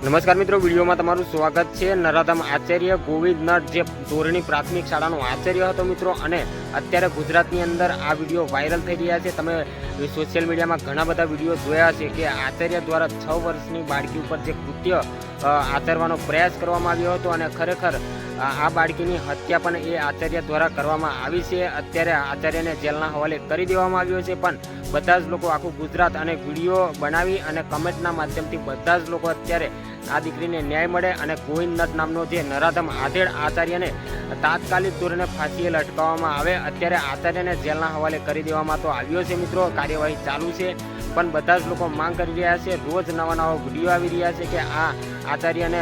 નમસ્કાર મિત્રો, વિડીયોમાં તમારું સ્વાગત છે। નરાધમ આચાર્ય ગોવિંદ નટ જે ધોરણી પ્રાથમિક શાળાનો આચાર્ય હતો મિત્રો, અને અત્યારે ગુજરાતની અંદર આ વિડીયો વાયરલ થઈ રહ્યા છે। તમે સોશિયલ મીડિયામાં ઘણા બધા વિડીયો જોયા છે કે આચાર્ય દ્વારા 6 વર્ષની બાળકી ઉપર જે કૃત્ય આચરવાનો પ્રયાસ કરવામાં આવ્યો હતો, અને ખરેખર આ બાળકીની હત્યા પણ એ આચાર્ય દ્વારા કરવામાં આવી છે। અત્યારે આચાર્યને જેલના હવાલે કરી દેવામાં આવ્યો છે, પણ બધા જ લોકો, આખું ગુજરાત અને વિડીયો બનાવી અને કમેન્ટના માધ્યમથી બધા જ લોકો અત્યારે આ દીકરીને ન્યાય મળે અને ગોવિંદ નટ નામનો જે નરાધમ આધેડ આચાર્યને તાત્કાલિક ધોરણે ફાંસીએ લટકાવવામાં આવે। અત્યારે આચાર્યને જેલના હવાલે કરી દેવામાં તો આવ્યો છે મિત્રો, કાર્યવાહી ચાલુ છે, પણ બધા જ લોકો માંગ કરી રહ્યા છે। રોજ નવા નવા વિડીયો આવી રહ્યા છે કે આ આચાર્યને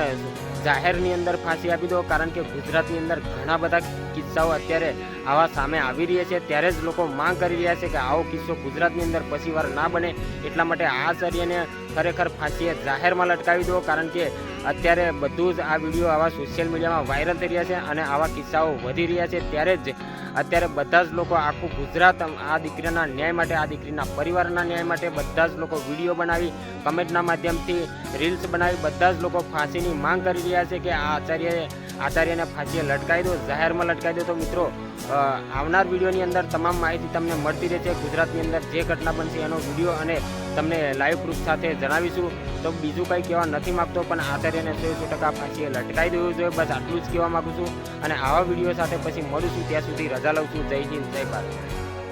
જાહેરની અંદર ફાંસી આપી દો, કારણ કે ગુજરાતની અંદર ઘણા બધા કિસ્સાઓ અત્યારે આવા સામે આવી રહ્યા છે। ત્યારે જ લોકો માંગ કરી રહ્યા છે કે આવો કિસ્સો ગુજરાતની અંદર પછી વાર ના બને, એટલા માટે આ આચાર્યને ખરેખર ફાંસીએ જાહેરમાં લટકાવી દો, કારણ કે અત્યારે બધું જ આ વિડીયો આવા સોશિયલ મીડિયામાં વાયરલ થઈ રહ્યા છે અને આવા કિસ્સાઓ વધી રહ્યા છે। ત્યારે જ અત્યારે બધા જ લોકો, આખું ગુજરાત આ દીકરીના ન્યાય માટે, આ દીકરીના પરિવારના ન્યાય માટે બધા જ લોકો વિડીયો બનાવી, કમેન્ટના માધ્યમથી રીલ્સ બનાવી બધા જ લોકો ફાંસીની માંગ કરી રહ્યા છે કે આ આચાર્યને ફાંસીએ લટકાવી દો, જાહેરમાં લટકાવી દો। તો મિત્રો, આવનાર વિડીયોની અંદર તમામ માહિતી તમને મળતી રહેશે। ગુજરાતની અંદર જે ઘટના બનશે એનો વિડીયો અને તમને લાઈવ પ્રૂફ સાથે જણાવીશું। તો બીજું કંઈ કહેવા નથી માગતો, પણ આચાર્યને 100% ફાંસીએ લટકાવી દેવું જોઈએ, બસ આટલું જ કહેવા માગું છું। અને આવા વિડીયો સાથે પછી મળીશું, ત્યાં સુધી રજા લઉં છું। જય હિન્દ, જય ભારત।